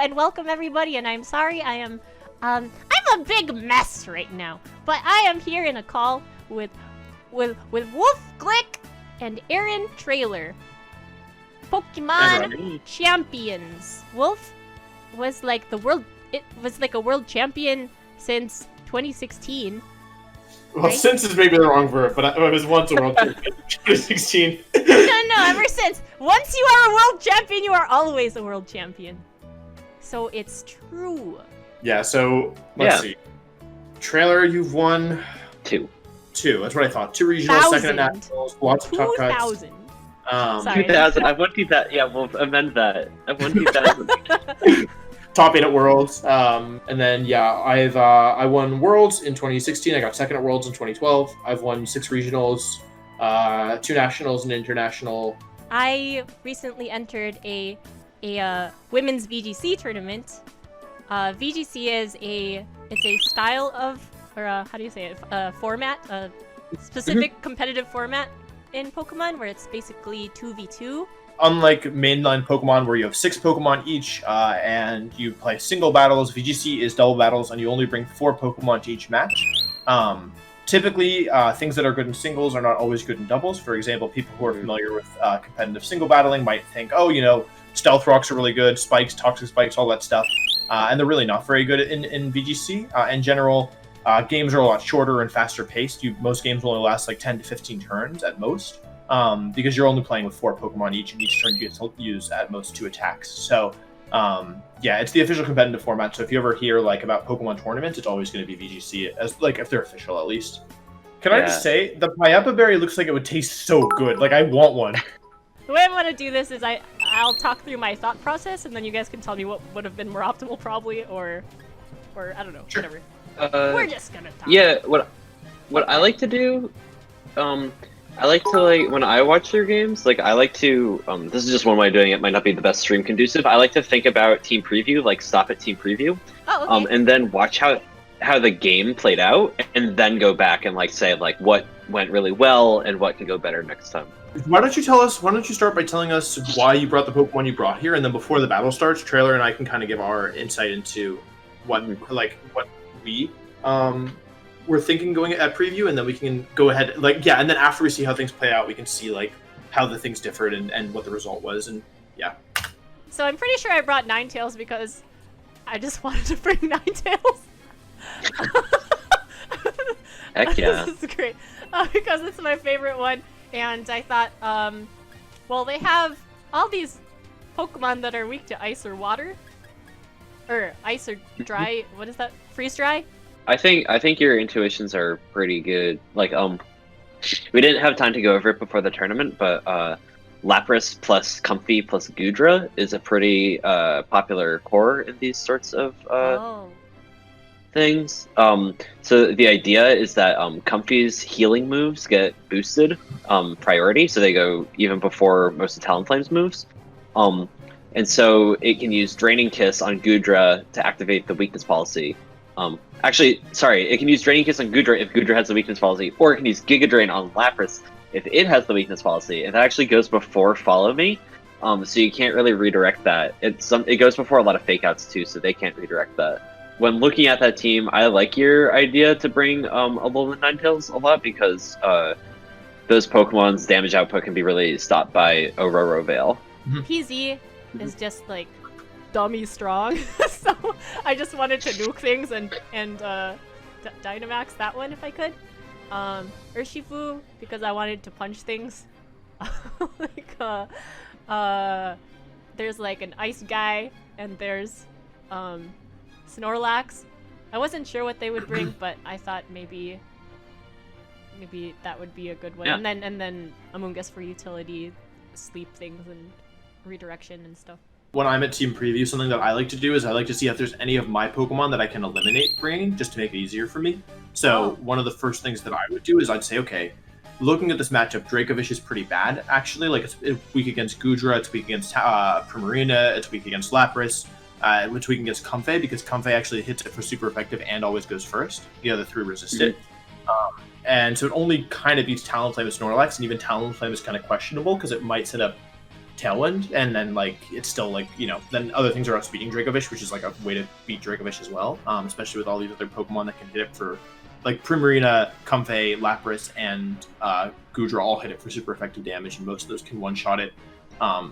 and welcome everybody. And I'm sorry, I'm a big mess right now. But I am here in a call with Wolfe, Glick, and Aaron Traylor, Pokemon champions. Wolfe was like a world champion since 2016. Well, right? Since is maybe the wrong verb, but I was once a world champion in 2016. No, ever since. Once you are a world champion, you are always a world champion. So it's true. Yeah, so let's see. Traylor, you've won two. That's what I thought. 2 regionals, 1,000. second at nationals, lots of top cuts. 2,000. 2,000. I won 2,000. Yeah, we'll amend that. I won 2,000. Top 8 at Worlds, and then I won Worlds in 2016. I got second at Worlds in 2012. I've won 6 regionals, 2 nationals, and international. I recently entered a women's VGC tournament. VGC is a style of, or how do you say it? A format, a specific competitive format in Pokemon where it's basically 2v2. Unlike mainline Pokemon where you have 6 Pokemon each, and you play single battles, VGC is double battles, and you only bring 4 Pokemon to each match. Typically, things that are good in singles are not always good in doubles. For example, people who are familiar with competitive single battling might think, Stealth Rocks are really good, Spikes, Toxic Spikes, all that stuff. And they're really not very good in VGC. In general, games are a lot shorter and faster paced. Most games will only last like 10 to 15 turns at most. Because you're only playing with 4 Pokemon each, and each turn you get to use at most 2 attacks. So, it's the official competitive format. So if you ever hear about Pokemon tournaments, it's always going to be VGC, as if they're official at least. Can I just say, the Payapa Berry looks like it would taste so good. I want one. The way I want to do this is I'll talk through my thought process, and then you guys can tell me what would have been more optimal, probably, or I don't know, Sure. whatever. We're just gonna talk. Yeah, what I like to do, I like to, when I watch their games, I like to, this is just one way of doing it, might not be the best stream conducive, I like to think about team preview, stop at team preview, Oh, okay. and then watch how the game played out, and then go back and, say, what went really well, and what can go better next time. Why don't you start by telling us why you brought the Pokemon you brought here, and then before the battle starts, Traylor and I can kind of give our insight into what we, we're thinking going at preview, and then we can go ahead, and then after we see how things play out, we can see, how the things differed and what the result was, and yeah. So I'm pretty sure I brought Ninetales because I just wanted to bring Ninetales. Heck yeah. This is great. Because it's my favorite one, and I thought, they have all these Pokemon that are weak to ice or water. Or ice or dry, what is that? Freeze dry? I think your intuitions are pretty good. We didn't have time to go over it before the tournament, but Lapras plus Comfey plus Goodra is a pretty popular core in these sorts of things. So the idea is that Comfey's healing moves get boosted priority, so they go even before most of Talonflame's moves. And so it can use Draining Kiss on Goodra to activate the weakness policy. It can use Draining Kiss on Goodra if Goodra has the weakness policy, or it can use Giga Drain on Lapras if it has the weakness policy, and that actually goes before Follow Me, so you can't really redirect that. It goes before a lot of fake outs too, so they can't redirect that. When looking at that team, I like your idea to bring Alolan Ninetales a lot, because those Pokemon's damage output can be really stopped by Aurora Veil. PZ is just dummy strong, so I just wanted to nuke things and Dynamax that one if I could. Urshifu because I wanted to punch things. There's an ice guy, and there's Snorlax. I wasn't sure what they would bring, but I thought maybe that would be a good one. Yeah. And then Amoonguss for utility, sleep things and redirection and stuff. When I'm at team preview, something that I like to do is I like to see if there's any of my Pokemon that I can eliminate bringing, just to make it easier for me. So one of the first things that I would do is I'd say, okay, looking at this matchup, Dracovish is pretty bad, actually. It's weak against Goodra, it's weak against Primarina, it's weak against Lapras, it's weak against Comfey, because Comfey actually hits it for super effective and always goes first. The other 3 resist it. And so it only kind of beats Talonflame and Snorlax, and even Talonflame is kind of questionable, because it might set up Tailwind, and then like it's still like then other things are outspeeding Dracovish, which is like a way to beat Dracovish as well. Especially with all these other Pokemon that can hit it for like Primarina, Comfey, Lapras, and Goodra all hit it for super effective damage, and most of those can one-shot it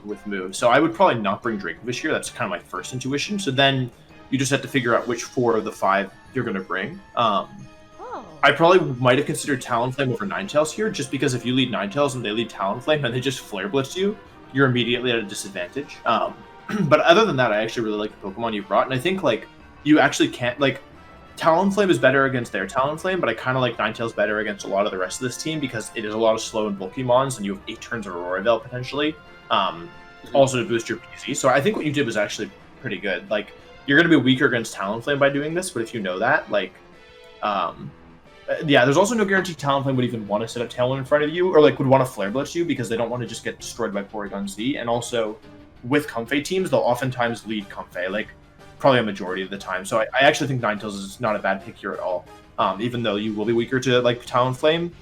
with moves. So I would probably not bring Dracovish here. That's kind of my first intuition. So then you just have to figure out which 4 of the 5 you're going to bring. I probably might have considered Talonflame over Ninetales here, just because if you lead Ninetales and they lead Talonflame and they just Flare Blitz you, you're immediately at a disadvantage. But other than that, I actually really like the Pokemon you brought, and I think like you actually can't like Talonflame is better against their Talonflame, but I kind of like Ninetales better against a lot of the rest of this team because it is a lot of slow and bulky mons, and you have 8 turns of Aurora Veil potentially, also to boost your PZ. So I think what you did was actually pretty good. Like you're going to be weaker against Talonflame by doing this, but if you know that, like, yeah, there's also no guarantee Talonflame would even want to set up Tailwind in front of you, or like would want to Flare Blitz you because they don't want to just get destroyed by Porygon Z. And also, with Comfey teams, they'll oftentimes lead Comfey, like probably a majority of the time. So I actually think Ninetales is not a bad pick here at all, even though you will be weaker to like Talonflame,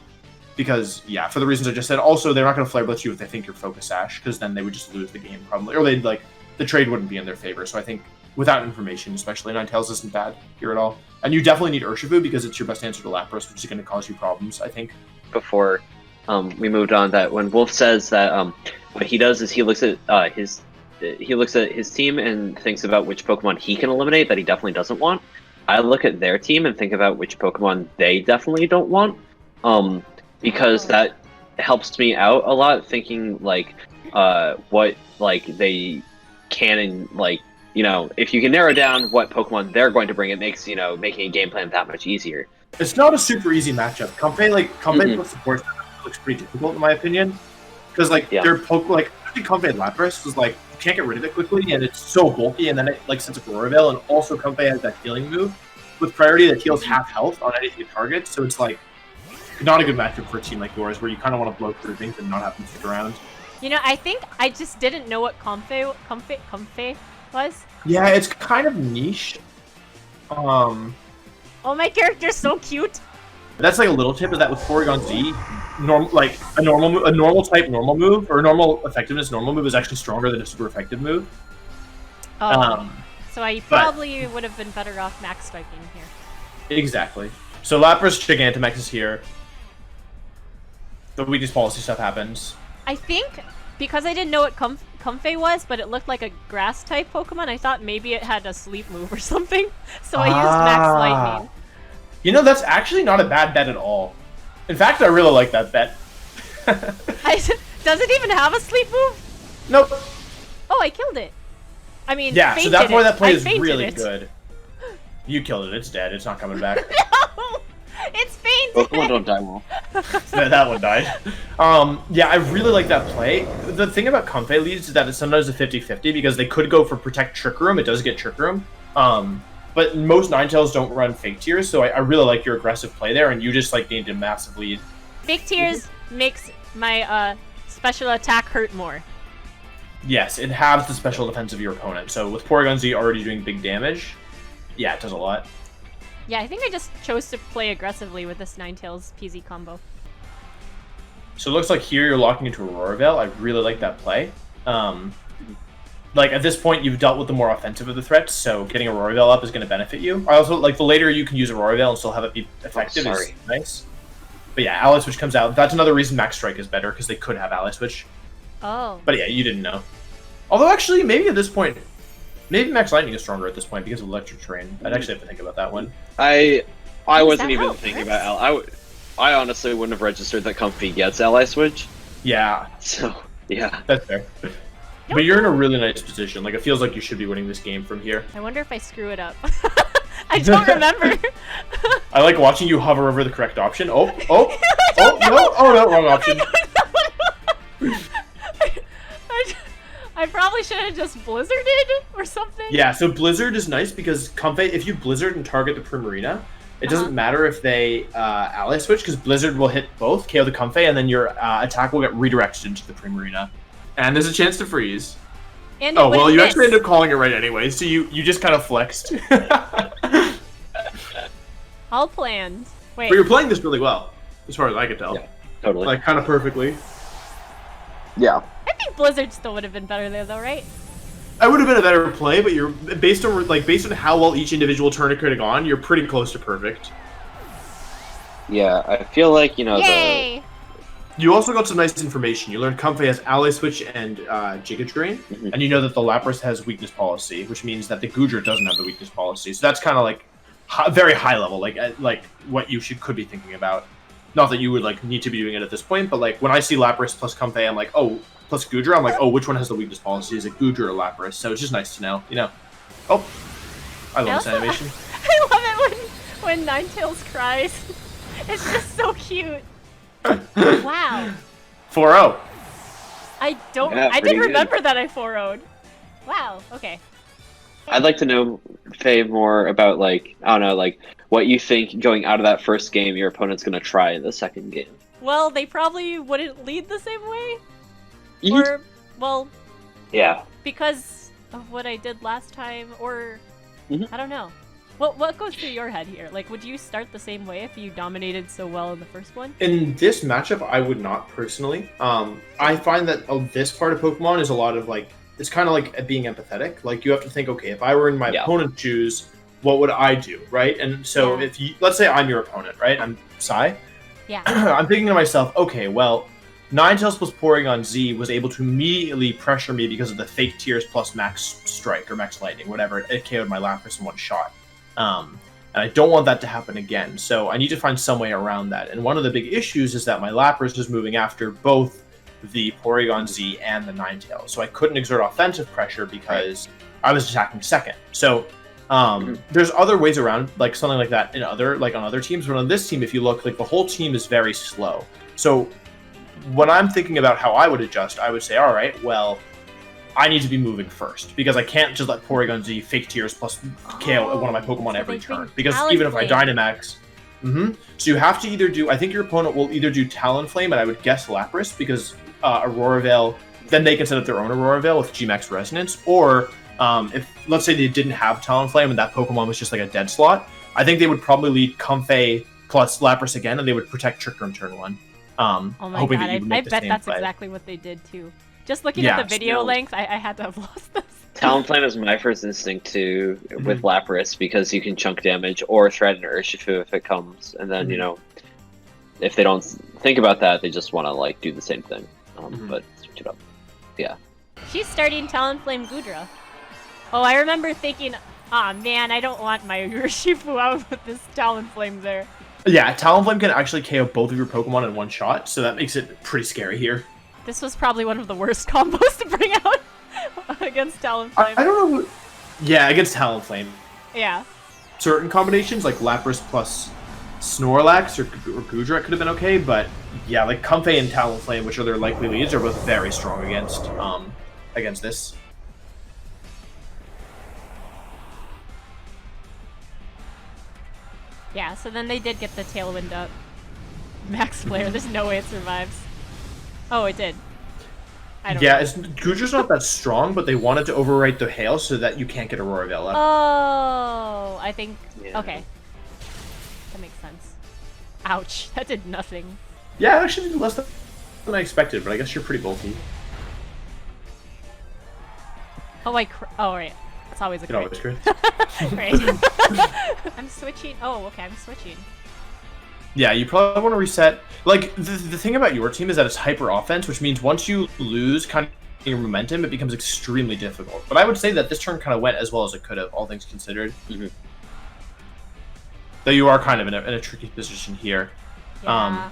because yeah, for the reasons I just said. Also, they're not going to Flare Blitz you if they think you're Focus Sash, because then they would just lose the game probably, or they'd like the trade wouldn't be in their favor. So I think without information, especially Ninetales isn't bad here at all. And you definitely need Urshifu because it's your best answer to Lapras, which is going to cause you problems, I think. Before we moved on, that when Wolf says that what he does is he looks at his team and thinks about which Pokemon he can eliminate that he definitely doesn't want. I look at their team and think about which Pokemon they definitely don't want, because that helps me out a lot, thinking like what like they can and like. If you can narrow down what Pokemon they're going to bring, it makes, making a game plan that much easier. It's not a super easy matchup. Comfey plus support looks pretty difficult in my opinion. Because their Comfey and Lapras was like you can't get rid of it quickly, and it's so bulky, and then it like sets up Aurora Veil, and also Comfey has that healing move with priority that heals half health on anything it targets, so it's like not a good matchup for a team like yours where you kinda want to blow through things and not have them stick around. I think I just didn't know what Comfey was. Yeah, it's kind of niche. Oh, my character's so cute. That's like a little tip of that with Porygon Z. A normal type normal move or normal effectiveness normal move is actually stronger than a super effective move. So I probably would have been better off max striking here. Exactly. So Lapras Gigantamax is here. The weakness policy stuff happens. I think because I didn't know what Comfey was, but it looked like a grass type Pokemon, I thought maybe it had a sleep move or something. So I used Max Lightning. That's actually not a bad bet at all. In fact, I really like that bet. Does it even have a sleep move? Nope. Oh, I killed it. I mean, yeah, so that's why that play is really it. Good. You killed it. It's dead. It's not coming back. No! It's fainted! Pokemon don't die well. That one died. Yeah, I really like that play. The thing about Comfey leads is that it's sometimes a 50-50 because they could go for Protect Trick Room. It does get Trick Room. But most Ninetales don't run Fake Tears, so I really like your aggressive play there, and you just gained a massive lead. Fake Tears makes my special attack hurt more. Yes, it halves the special defense of your opponent. So with Porygon Z already doing big damage, yeah, it does a lot. Yeah, I think I just chose to play aggressively with this Ninetales PZ combo. So it looks like here you're locking into Aurora Veil. I really like that play. At this point, you've dealt with the more offensive of the threats, so getting Aurora Veil up is going to benefit you. I also the later you can use Aurora Veil and still have it be effective is nice. But yeah, Ally Switch comes out. That's another reason Max Strike is better, because they could have Ally Switch. Oh. But yeah, you didn't know. Although actually, maybe at this point, maybe Max Lightning is stronger at this point because of Electric Terrain. I'd actually have to think about that one. I wasn't even thinking about Ally. I honestly wouldn't have registered that Comfey gets Ally Switch. Yeah. So, yeah. That's fair. But you're in a really nice position. It feels like you should be winning this game from here. I wonder if I screw it up. I don't remember. I like watching you hover over the correct option. No, wrong option. I probably should have just Blizzarded or something. Yeah, so Blizzard is nice because Comfey, if you Blizzard and target the Primarina, it doesn't matter if they Ally Switch, because Blizzard will hit both, KO the Comfey, and then your attack will get redirected into the Primarina. And there's a chance to freeze. And you actually ended up calling it right anyway, so you just kind of flexed. All planned. Wait. But you're playing this really well, as far as I could tell. Yeah, totally. Kind of perfectly. Yeah. I think Blizzard still would have been better there, though, right? I would have been a better play, but you're based on how well each individual turn could have gone, you're pretty close to perfect. Yeah, I feel like, you know, Yay! You also got some nice information. You learned Comfey has Ally Switch and Giga Drain, and you know that the Lapras has Weakness Policy, which means that the Goodra doesn't have the Weakness Policy. So that's kind of like very high level, like what you could be thinking about. Not that you would like need to be doing it at this point, but like when I see Lapras plus Comfey, I'm like, oh, plus Goodra, I'm like, oh, which one has the Weakness Policy? Is it Goodra or Lapras? So it's just nice to know, you know. Oh, I love this animation. I love it when Ninetales cries. It's just so cute. Wow. 4-0. I Yeah, didn't good. remember that I 4-0'd. Wow, okay. I'd like to know, Faye, more about, like, I don't know, like, what you think going out of that first game your opponent's going to try in the second game. Well, they probably wouldn't lead the same way. Yeet. Or, well, Yeah. because of what I did last time, or Mhm. I don't know. What goes through your head here? Like, would you start the same way if you dominated so well in the first one? In this matchup, I would not personally. I find that this part of Pokemon is a lot of like, it's kind of like being empathetic. Like you have to think, okay, if I were in my opponent's shoes, what would I do, right? And so if you, let's say I'm your opponent, right? I'm Sai. Yeah. I'm thinking to myself, okay, well, Ninetales plus Porygon Z was able to immediately pressure me because of the fake Tears plus Max Strike or Max Lightning, whatever. It KO'd my Lapras in one shot. And I don't want that to happen again, so I need to find some way around that. And one of the big issues is that my Lapras is moving after both the Porygon Z and the Ninetales, so I couldn't exert offensive pressure because I was attacking second. So there's other ways around, like something like that in other, like on other teams, but on this team, if you look, like the whole team is very slow. So when I'm thinking about how I would adjust, I would say, all right, well, I need to be moving first because I can't just let Porygon Z fake Tears plus KO one of my Pokemon so every they turn. bring Because even if I Talonflame. Dynamax, so you have to either do. I think your opponent will either do Talonflame, and I would guess Lapras because Aurora Veil. Then they can set up their own Aurora Veil with Gmax Resonance, or if let's say they didn't have Talonflame and that Pokemon was just like a dead slot, I think they would probably lead Comfey plus Lapras again, and they would protect Trick Room turn one. Oh my hoping god, that you would I make the bet same that's play. exactly what they did too. Just looking at the video length, I had to have lost this. Talonflame is my first instinct too with Lapras because you can chunk damage or threaten Urshifu if it comes, and then you know if they don't think about that, they just want to like do the same thing. But switch it up. Yeah. She's starting Talonflame Goodra. Oh, I remember thinking, ah man, I don't want my Urshifu out with this Talonflame there. Yeah, Talonflame can actually KO both of your Pokemon in one shot, so that makes it pretty scary here. This was probably one of the worst combos to bring out against Talonflame. I don't know. Yeah, against Talonflame. Yeah. Certain combinations, like Lapras plus Snorlax or Goodra could have been okay, but yeah, like Comfey and Talonflame, which are their likely leads, are both very strong against this. Yeah, so then they did get the Tailwind up. Max Flare, there's no way it survives. Oh, it did. I don't know. Goodra's not that strong, but they wanted to overwrite the hail so that you can't get Aurora Veil up. Oh, I think... Yeah. Okay. That makes sense. Ouch, that did nothing. Yeah, it actually did less than I expected, but I guess you're pretty bulky. Oh, oh, right. That's always a You know, crit. it's great. Right. I'm switching. Oh, okay, I'm switching. Yeah, you probably want to reset. Like, the thing about your team is that it's hyper offense, which means once you lose kind of your momentum, it becomes extremely difficult. But I would say that this turn kind of went as well as it could have, all things considered. Though you are kind of in a tricky position here. Yeah.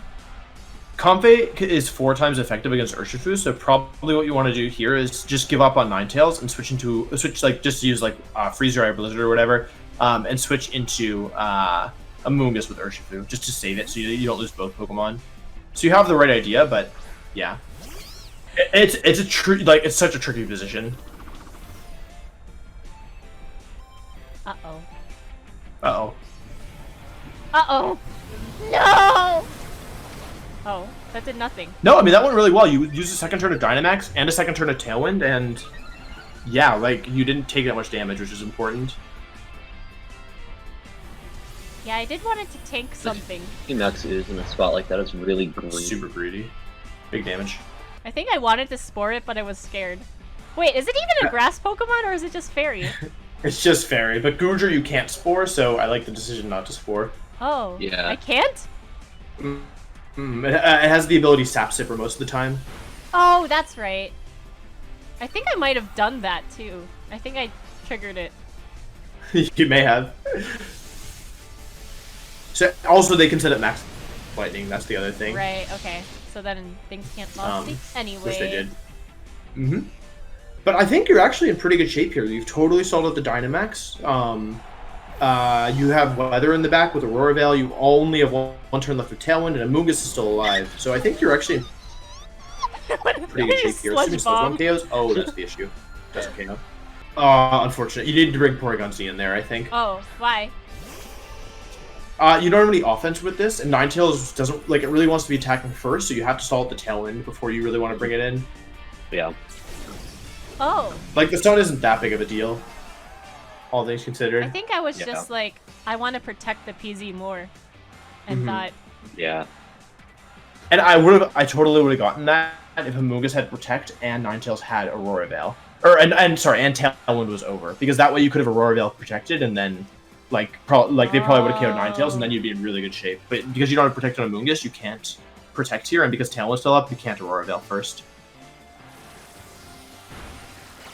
Comfey is 4 times effective against Urshifu, so probably what you want to do here is just give up on Ninetales and switch like just use like Freeze Dry or Blizzard or whatever, and switch into Amoonguss with Urshifu just to save it so you don't lose both Pokemon. So you have the right idea, but yeah, it's such a tricky position. Uh-oh. Uh-oh. Uh-oh. No! Oh, that did nothing. No, I mean, that went really well. You used a second turn of Dynamax and a second turn of Tailwind, and yeah, like, you didn't take that much damage, which is important. Yeah, I did want it to tank something. Nux is in a spot like that is really greedy. Super greedy. Big damage. I think I wanted to spore it, but I was scared. Wait, is it even a grass Pokemon or is it just fairy? It's just fairy, but Goodra you can't spore, so I like the decision not to spore. Oh, Yeah. I can't? It has the ability Sap Sipper most of the time. Oh, that's right. I think I might have done that too. I think I triggered it. You may have. So also they can set it max lightning. That's the other thing. Right. Okay. So then things can't fall asleep anyway. Which they did. But I think you're actually in pretty good shape here. You've totally sold out the Dynamax. You have Weather in the back with Aurora Veil. You only have one turn left with Tailwind, and Amoonguss is still alive. So I think you're actually in pretty good shape here. Assuming Sludge Bomb KOs. Oh, that's the issue. Doesn't KO. Unfortunate. You need to bring Porygon Z in there, I think. Oh, why? You don't have any offense with this, and Ninetales doesn't like it. Really wants to be attacking first, so you have to stall at the Tailwind before you really want to bring it in. Yeah. Oh. Like the stun isn't that big of a deal, all things considered. I think I was just like, I want to protect the PZ more, and thought. Yeah. And I totally would have gotten that if Amoonguss had Protect and Ninetales had Aurora Veil, and Tailwind was over, because that way you could have Aurora Veil protected, and then they probably would have KO'd Ninetales, and then you'd be in really good shape. But because you don't have Protect on Amoonguss, you can't protect here, and because Tailwind's still up, you can't Aurora Veil first.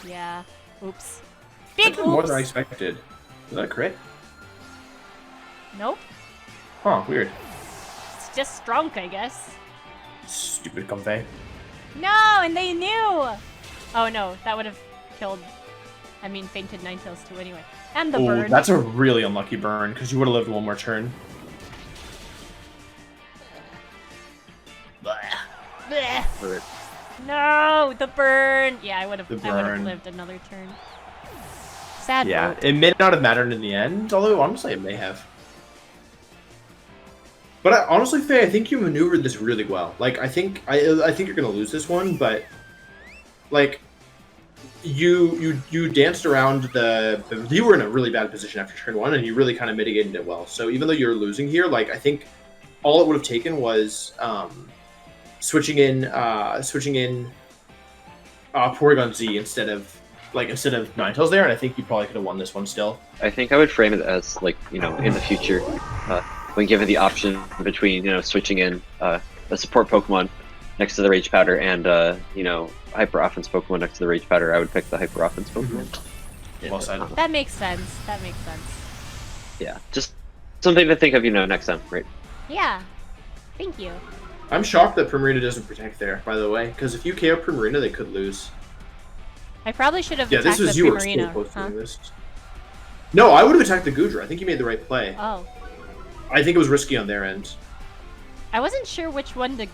Yeah. Oops. Big oops. More than I expected. Was that a crit? Nope. Huh, weird. It's just Strunk, I guess. Stupid Comfey. No, and they knew! Oh no, that would have killed... fainted Ninetales too anyway. And the burn. That's a really unlucky burn, because you would have lived one more turn. Blech. No, the burn! Yeah, I would have lived another turn. Sad Yeah, note. it may not have mattered in the end, although honestly it may have. But honestly, Faye, I think you maneuvered this really well. Like, I think you're gonna lose this one, but like, you danced around you were in a really bad position after turn one, and you really kind of mitigated it well. So even though you're losing here, like, I think all it would have taken was switching in Porygon Z instead of Ninetales there, and I think you probably could have won this one still. I think I would frame it as, like, in the future, when given the option between, switching in a support Pokemon next to the Rage Powder and, Hyper Offense Pokemon next to the Rage Powder, I would pick the Hyper Offense Pokemon. Well said. That makes sense. Yeah, just something to think of, next time, right? Yeah. Thank you. I'm shocked that Primarina doesn't protect there, by the way, because if you KO Primarina, they could lose. I probably should have Yeah, attacked this was the you were so Primarina. close to doing this. No, I would have attacked the Goodra. I think you made the right play. Oh. I think it was risky on their end. I wasn't sure which one to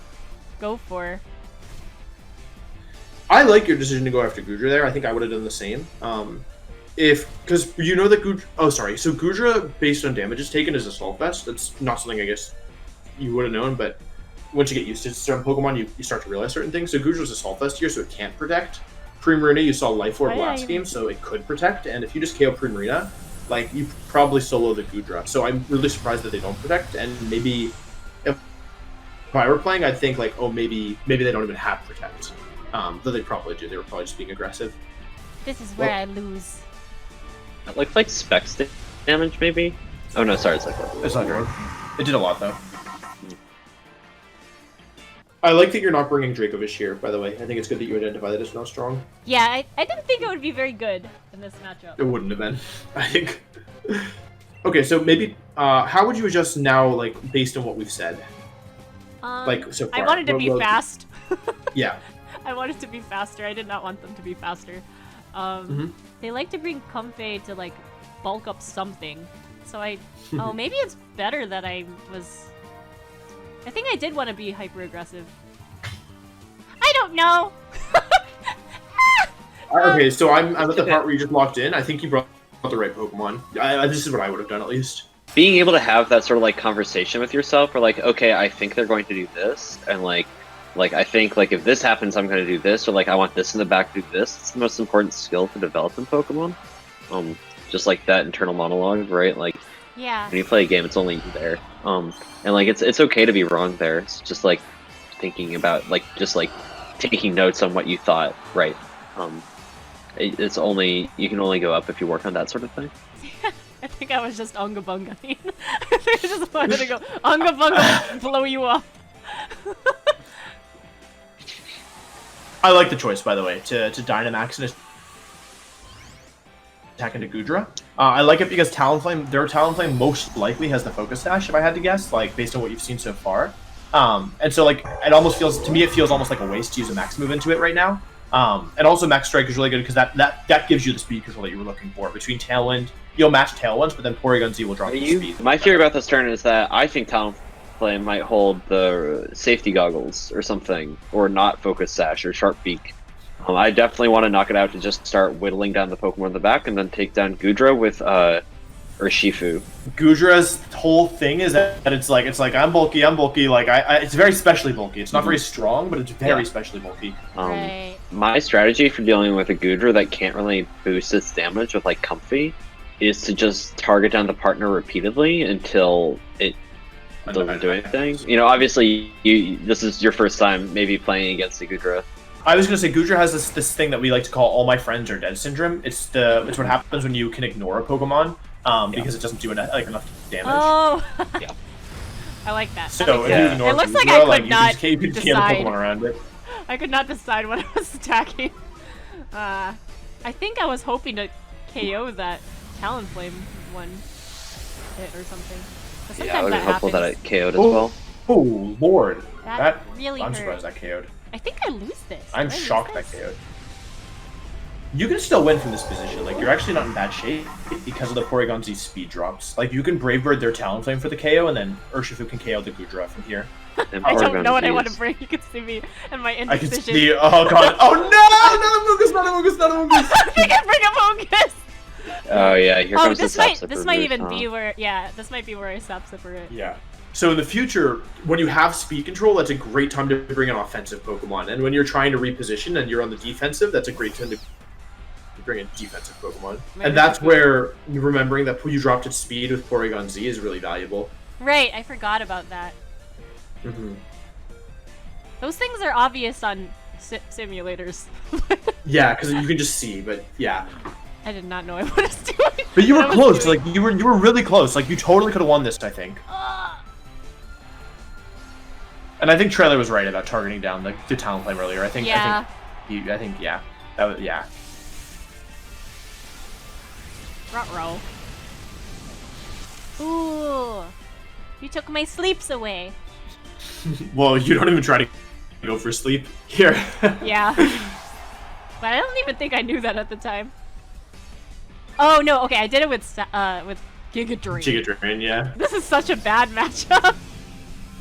go for. I like your decision to go after Goodra there. I think I would have done the same. Because you know that Goodra... Oh, sorry. So Goodra, based on damages taken, is Assault Vest. That's not something I guess you would have known, but once you get used to certain Pokemon, you start to realize certain things. So Goodra's Assault Vest here, so it can't protect. Primarina, you saw Life Orb last game, so it could protect. And if you just KO Primarina, like, you probably solo the Goodra. So I'm really surprised that they don't protect. And maybe if I were playing, I'd think, like, oh, maybe they don't even have protect. Though they probably do. They were probably just being aggressive. This is where I lose. Like Specs damage, maybe? Oh no, sorry, it's like that. It's not good. It did a lot, though. I like that you're not bringing Dracovish here, by the way. I think it's good that you identify that it's not strong. Yeah, I didn't think it would be very good in this matchup. It wouldn't have been, I think. Okay, so maybe, how would you adjust now, like, based on what we've said? Like, so far? I wanted to be fast. Yeah. I wanted to be faster. I did not want them to be faster. They like to bring Comfey to, like, bulk up something. So maybe it's better that I think I did want to be hyper-aggressive. I don't know! Okay, so I'm at the part where you just locked in. I think you brought the right Pokemon. This is what I would have done, at least. Being able to have that sort of, like, conversation with yourself, where, like, okay, I think they're going to do this, and, like, I think, like, if this happens, I'm going to do this, or, like, I want this in the back to do this. It's the most important skill to develop in Pokemon. Just, like, that internal monologue, right? Like, yeah. When you play a game, it's only there. And, like, it's okay to be wrong there. It's just, like, thinking about, like, just, like, taking notes on what you thought. Right. It's only you can only go up if you work on that sort of thing. I think I was just unga bunga. I think I just wanted to go unga bunga, blow you up. I like the choice, by the way, to Dynamax and attack into Gudra. I like it because Talonflame, their Talonflame most likely has the Focus Sash, if I had to guess, like based on what you've seen so far. And so like it almost feels to me, it feels almost like a waste to use a Max move into it right now. And also Max Strike is really good because that gives you the speed control that you were looking for. Between Tailwind, you'll match Tailwinds, but then Porygon Z will drop you speed. My fear about this turn is that I think Talonflame might hold the safety goggles or something, or not Focus Sash or Sharp Beak. I definitely want to knock it out to just start whittling down the Pokemon in the back and then take down Gudra with Urshifu. Gudra's whole thing is that it's like I'm bulky, like it's very specially bulky. It's not very strong, but it's very specially bulky. Right. My strategy for dealing with a Gudra that can't really boost its damage with like Comfy is to just target down the partner repeatedly until it doesn't do anything. You know, obviously this is your first time maybe playing against a Gudra. I was gonna say Gudra has this thing that we like to call "all my friends are dead" syndrome. It's what happens when you can ignore a Pokemon because it doesn't do enough damage. Oh, Yeah. I like that. So That if you ignore it looks Gudra, like I could you not can just camp decide. Pokemon around it. I could not decide what I was attacking. I think I was hoping to KO that Talonflame one hit or something. But sometimes Yeah, I would that be hopeful that happens. it KO'd as well. Oh Lord, That really I'm hurt. surprised that KO'd. I think I lose this. I'm Did I lose shocked that this? KO'd. You can still win from this position. Like, you're actually not in bad shape because of the Porygon Z speed drops. Like, you can Brave Bird their Talonflame for the KO, and then Urshifu can KO the Gudra from here. And I don't Porygon know what I Z want to is- bring. You can see me and my I can indecision. see. Oh god. Oh no! Not a Mugus! I can bring a focus. Oh yeah, here Oh, comes the this might Sapsipper this might boost, even huh? be where this might be where I stop separate. Yeah. So in the future, when you have speed control, that's a great time to bring an offensive Pokemon. And when you're trying to reposition and you're on the defensive, that's a great time to bring a defensive Pokemon. My And that's Urshifu. where you remembering that you dropped its speed with Porygon Z is really valuable. Right, I forgot about that. Mm-hmm. Those things are obvious on simulators. Yeah, because you can just see, but yeah. I did not know I was doing. But you what were I was close. doing. Like you were really close. Like you totally could have won this, I think. And I think Traylor was right about targeting down the Talonflame earlier. I think. Yeah. I think yeah. That was yeah. Ruh-roh. Ooh. You took my sleeps away. Well, you don't even try to go for sleep here. Yeah. But I don't even think I knew that at the time. Oh no, okay, I did it with Giga Drain. Giga Drain, yeah. This is such a bad matchup.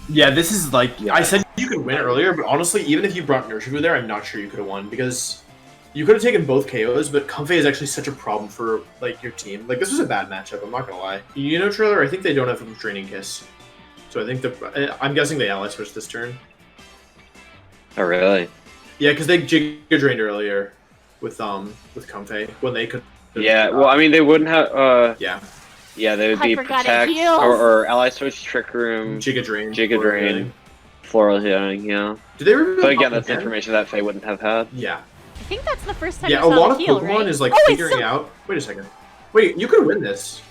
Yeah, this is like I said you could win earlier, but honestly, even if you brought Urshifu there, I'm not sure you could have won because you could have taken both KOs, but Comfey is actually such a problem for like your team. Like this was a bad matchup. I'm not gonna lie. You know, Traylor, I think they don't have a Draining Kiss, so I think I'm guessing they ally switched this turn. Oh really? Yeah, because they Giga Drained earlier with Comfey when they could. Yeah. Well, I mean, they wouldn't have. Yeah. Yeah, they would be I forgot it Protect heals. or Ally Switch, Trick Room, Giga Drain. Giga Drain, Floral Healing. Yeah. Did they reveal But again, Pop that's again? information that Faye wouldn't have had. Yeah. I think that's the first time Yeah, I a saw lot the of heal, Pokemon right? is like oh, it's figuring so... out. Wait a second. Wait, you could win this.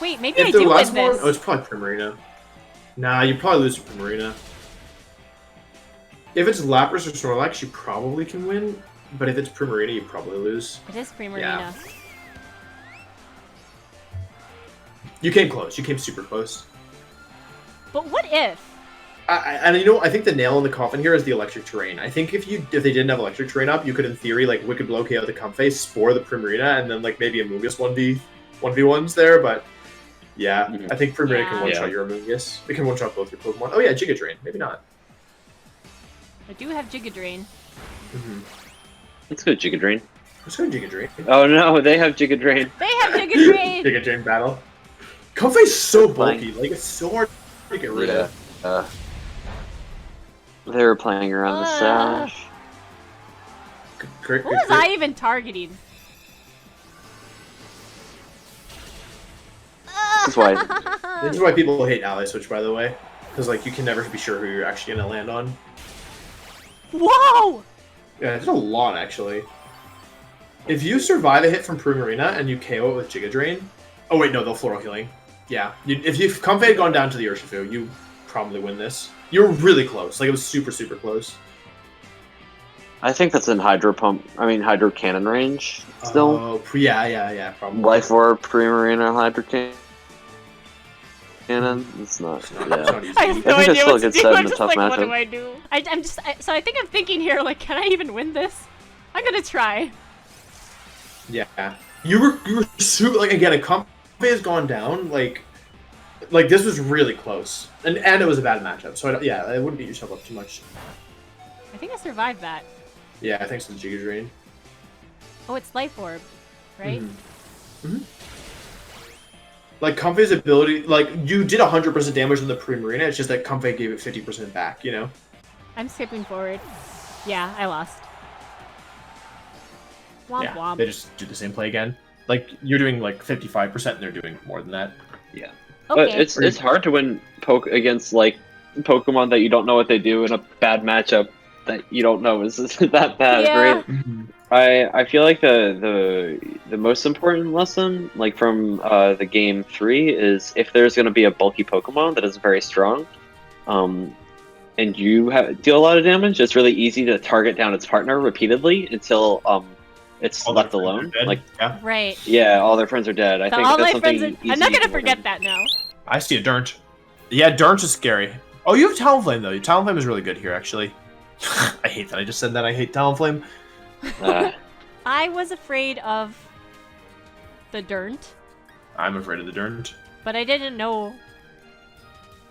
Wait, maybe If I the do last win one, this. oh, it's probably Primarina. Nah, you probably lose to Primarina. If it's Lapras or Snorlax, you probably can win. But if it's Primarina, you probably lose. It is Primarina. Yeah. You came close. You came super close. But what if? And you know, I think the nail in the coffin here is the electric terrain. I think if they didn't have electric terrain up, you could, in theory, like Wicked Blow KO the Comfey, Spore the Primarina, and then like maybe Amoonguss 1v1s there. But yeah, I think Primarina can one-shot your Amoonguss. It can one-shot both your Pokemon. Oh yeah, Giga Drain. Maybe not. I do have Giga Drain. Let's go Giga Drain. Let's go Giga Drain. Oh no, they have Giga Drain. They have Giga Drain! Giga Drain battle. Comfey's so bulky. Like, it's so hard to get rid of. They were playing around the sash. What was I even targeting? That's why. This is why people hate Ally Switch, by the way. Because, like, you can never be sure who you're actually going to land on. Whoa! Yeah, it did a lot, actually. If you survive a hit from Primarina and you KO it with Giga Drain... Oh, wait, no, they'll Floral Healing. Yeah. If Comfey had gone down to the Urshifu, you probably win this. You were really close. Like, it was super, super close. I think that's in Hydro Cannon range still. Oh, yeah, probably. Life Orb, Primarina, Hydro Cannon. It's not. It's Yeah. not easy. I have no I think it's idea still what a to good do. set in I'm a just tough like, what do matchup. I do? So I think I'm thinking here, like, can I even win this? I'm gonna try. Yeah. You were super, like, again, if Comfey has gone down, like this was really close. And it was a bad matchup. So, I wouldn't beat yourself up too much. I think I survived that. Yeah, thanks to the Giga Drain. Oh, it's Life Orb, right? Like, Comfey's ability, like, you did 100% damage on the Primarina, it's just that Comfey gave it 50% back, you know? I'm skipping forward. Yeah, I lost. Womp Yeah, womp. they just do the same play again. Like, you're doing, like, 55% and they're doing more than that. Yeah. Okay. But it's hard to win against like Pokemon that you don't know what they do in a bad matchup that you don't know is that bad, Yeah. right? I feel like the most important lesson, like from the game 3, is if there's going to be a bulky Pokemon that is very strong, and you deal a lot of damage, it's really easy to target down its partner repeatedly until it's All left their friends alone. are dead. Like, Yeah. Right. yeah, all their friends are dead. I So think all that's my something friends are... easy I'm not you gonna can forget learn. that now. I see a Durnt. Yeah, Durnt is scary. Oh, you have Talonflame, though. Talonflame is really good here, actually. I hate that I just said that. I hate Talonflame. I was afraid of the Durnt, I'm afraid of the Durnt. but I didn't know.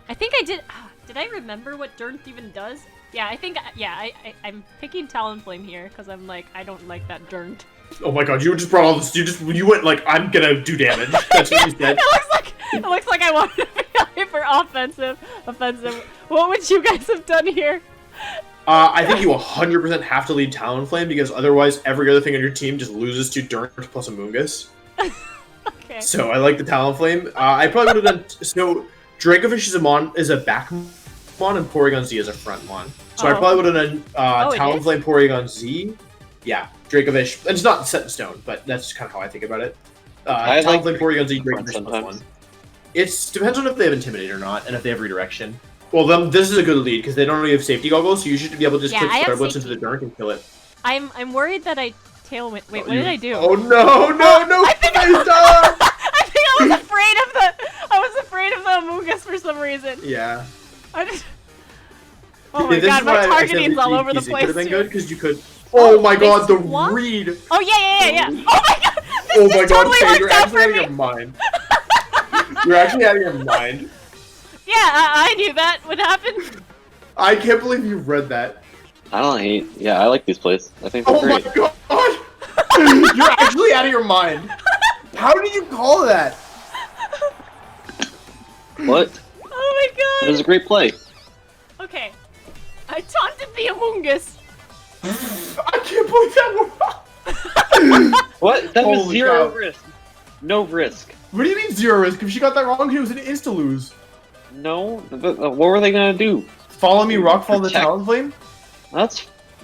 I think I did. Did I remember what Durnt even does? Yeah, I think. Yeah, I'm picking Talonflame here because I'm like, I don't like that Durnt. Oh my god, you just brought all this. You went like, I'm gonna do damage. That's what you said. It looks like I wanted to be hyper offensive. What would you guys have done here? I think you 100% have to lead Talonflame because otherwise every other thing on your team just loses to Durnt plus Amoonguss. Okay. So I like the Talonflame. I probably would have done... So Dracovish is a back mon and Porygon Z is a front mon. So I probably would have done Talonflame, Porygon Z. Yeah, Dracovish. And it's not set in stone, but that's kind of how I think about it. Talonflame, Porygon Z, Dracovish plus 1. It depends on if they have Intimidate or not, and if they have Redirection. Well, this is a good lead, because they don't really have Safety Goggles, so you should be able to just click Flare Blitz into the Dark and kill it. I'm worried that I Tailwind. Wait, what did I do? Oh no! I think I was afraid of the Amoonguss for some reason. Yeah. Oh my god, my targeting's all over the It place. could have been good, because you could... Oh my god, the read! Oh yeah. Oh my god! Oh my god, totally Faye, worked you're out actually for out of me. your mind. You're actually out of your mind. Yeah, I knew that would happen. I can't believe you read that. I don't hate. Yeah, I like these plays. I think they're Oh great. my god! You're actually out of your mind. How did you call that? What? Oh my god! It was a great play. Okay. I taunted the Amoonguss. I can't believe that. What? That was Holy zero cow. risk. No risk. What do you mean zero risk? If she got that wrong, it was an insta-lose. No. What were they gonna do? Follow me, Rockfall the Protect. Talonflame?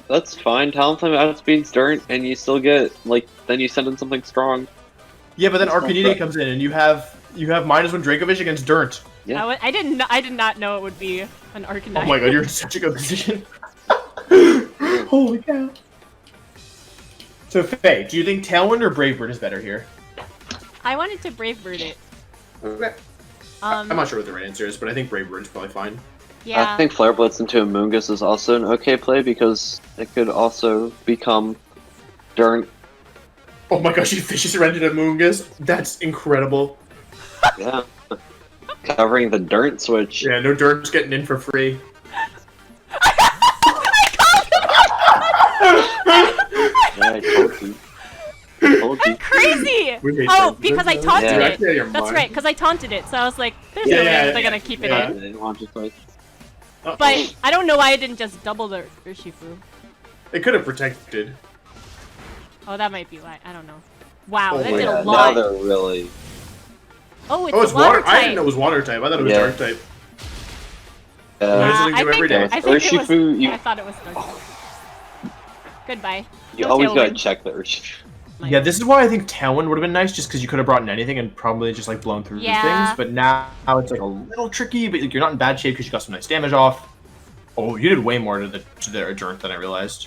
That's fine. Talonflame outspeeds Dirt, and you still get then you send in something strong. Yeah, but then That's not Arcanine correct. comes in, and you have -1 Dracovish against Dirt. Yeah. I did not know it would be an Arcanine. Oh my god, you're in such a good position. Holy cow. So, Faye, do you think Tailwind or Brave Bird is better here? I wanted to Brave Bird it. Okay. I'm not sure what the right answer is, but I think Brave Bird is probably fine. Yeah. I think Flare Blitz into Amoonguss is also an okay play because it could also become Dirt. Oh my gosh, you fishes rented a Moongus? That's incredible. Yeah. Covering the Dirt switch. Yeah, no Dirt's getting in for free. Yeah, I told you. I'm crazy! We hate Oh, Dirt. because I You're taunted Yeah. actually out of your it. That's mind. right, because I taunted it. So I was like, there's Yeah, no yeah, way they're yeah. gonna keep Yeah. it in. They didn't want to play. Uh-oh. But I don't know why I didn't just double the Urshifu. It could have protected. Oh, that might be why. I don't know. Wow, Oh that my did a God. Now lot. they're really. Oh, it's, Oh, it's water water. I didn't type. know it was water type. I thought it was Yeah. dark type. Nah, Learn something I new every think, day. I think it Urshifu, was, you- I thought it was dark. Goodbye. You No always gotta tailwind. check the Urshifu. Yeah, this is why I think Tailwind would have been nice, just because you could have brought in anything and probably just like blown through Yeah. things. But now it's like a little tricky, but like, you're not in bad shape because you got some nice damage off. Oh, you did way more to the Adjourn than I realized.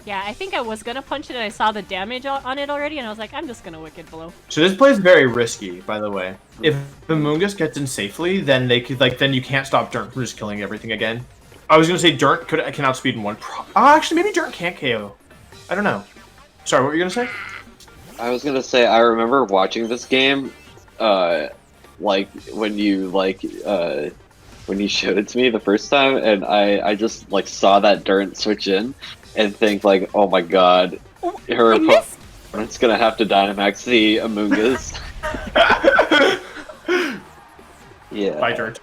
Yeah, I think I was gonna punch it and I saw the damage on it already, and I was like, I'm just gonna Wicked Blow. So this play is very risky, by the way. If Amoonguss gets in safely, then they could then you can't stop Dirt from just killing everything again. I was gonna say Dirt can outspeed in one. Actually, maybe Dirt can't KO. I don't know. Sorry, what were you gonna say? I was gonna say I remember watching this game, like when you showed it to me the first time, and I just like saw that Dirt switch in, and think like, oh my god, her I missed. opponent's gonna have to Dynamax the Amoonguss. Yeah. By Dirt.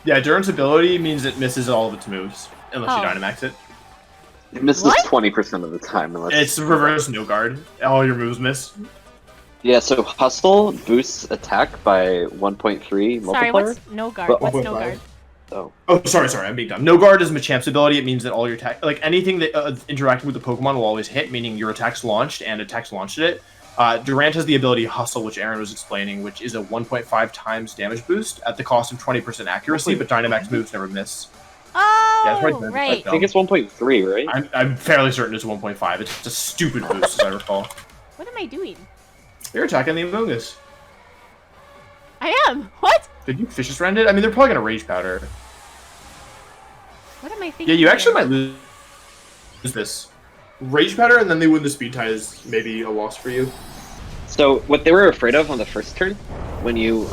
Yeah, Dirt's ability means it misses all of its moves unless you Oh. Dynamax it. It misses What? 20% of the time. Unless It's reverse no guard. All your moves miss. Yeah, so Hustle boosts attack by 1.3 multiplier. Sorry, what's no guard? But What's 1.5. no guard? Oh, sorry, I'm being dumb. No guard is Machamp's ability. It means that all your attack, like anything that interacting with the Pokemon will always hit, meaning your attacks launched and attacks launched at it. Durant has the ability Hustle, which Aaron was explaining, which is a 1.5 times damage boost at the cost of 20% accuracy, but Dynamax moves never miss. Oh, Yeah, that's right. I think it's 1.3, right? I'm fairly certain it's 1.5. It's just a stupid boost, as I recall. What am I doing? You're attacking the Amoonguss. I am. What? Did you Vicious Rend it? I mean, they're probably gonna Rage Powder. What am I thinking? Yeah, you actually here? might lose this. Rage Powder, and then they win the speed tie is maybe a loss for you. So what they were afraid of on the first turn, when you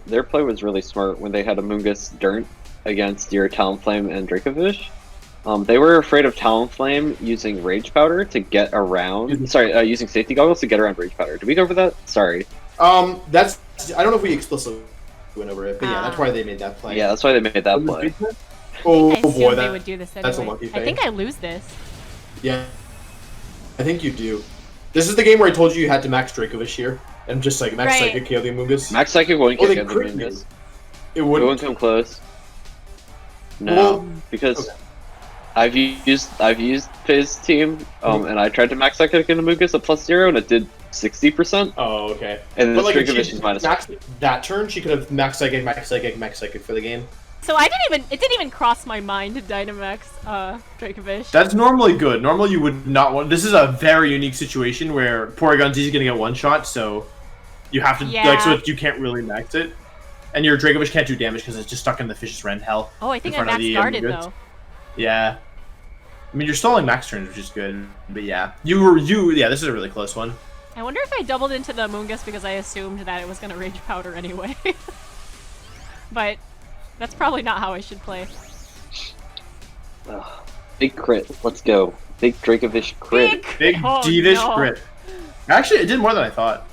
their play was really smart when they had Amoonguss Dirt against your Talonflame and Dracovish. They were afraid of Talonflame using Rage Powder to get around. Using Safety Goggles to get around Rage Powder. Did we go over that? Sorry. That's I don't know if we explicitly went over it, but yeah, that's why they made that play. Yeah, that's why they made that play. Oh I assumed boy, they would do this anyway. that's a lucky I thing. think I lose this. Yeah, I think you do. This is the game where I told you you had to max Dracovish here, and just like max Right. Psychic KO the Amoonguss. Max Psychic won't Oh, they get the crit you. Amoonguss. It It wouldn't. won't come close. No, Well, because okay. I've used Faye's team, and I tried to max Psychic in Amoonguss at +0, and it did 60%. Oh, okay. And But this like, if Dracovish she is minus. maxed that turn, she could have max Psychic, max Psychic, max Psychic for the game. So it didn't even cross my mind to Dynamax Dracovish. That's normally good. Normally you would not want. This is a very unique situation where Porygon's easy gonna get one shot, so you have to Yeah. like so you can't really max it, and your Dracovish can't do damage because it's just stuck in the Vicious Rend hell. Oh, I think in I front of max the guarded Amoonguss. though. Yeah, I mean you're stalling max turns, which is good, but yeah, yeah. This is a really close one. I wonder if I doubled into the Amoonguss because I assumed that it was gonna Rage Powder anyway. But that's probably not how I should play. Ugh. Big crit. Let's go. Big Dracovish crit. Big Oh, Devish no. crit. Actually, it did more than I thought.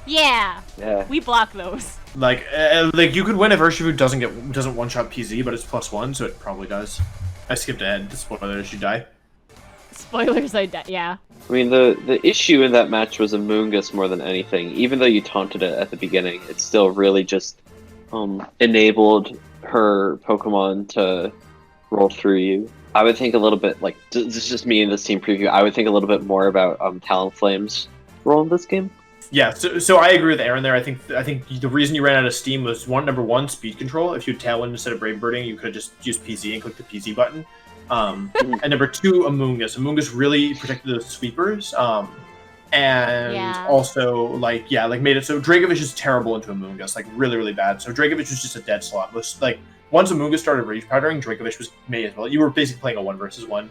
Yeah, Yeah. we block those. Like you could win if Urshifu doesn't one shot PZ, but it's +1, so it probably does. I skipped ahead. The spoilers, you die. Spoilers, yeah. I mean, the issue in that match was Amoonguss more than anything. Even though you taunted it at the beginning, it still really just enabled her Pokemon to roll through you. I would think a little bit, like, this is just me in this team preview, I would think a little bit more about Talonflame's role in this game. Yeah, so I agree with Aaron there. I think the reason you ran out of steam was number one, speed control. If you had Tailwind instead of Brave Birding, you could have just used PZ and click the PZ button. And number two, Amoonguss. Amoonguss really protected those sweepers. And Yeah. also made it so Dracovish is terrible into Amoonguss, like really, really bad. So Dracovish was just a dead slot. Like once Amoonguss started Rage Powdering, Dracovish was made as well. You were basically playing a 1 versus 1.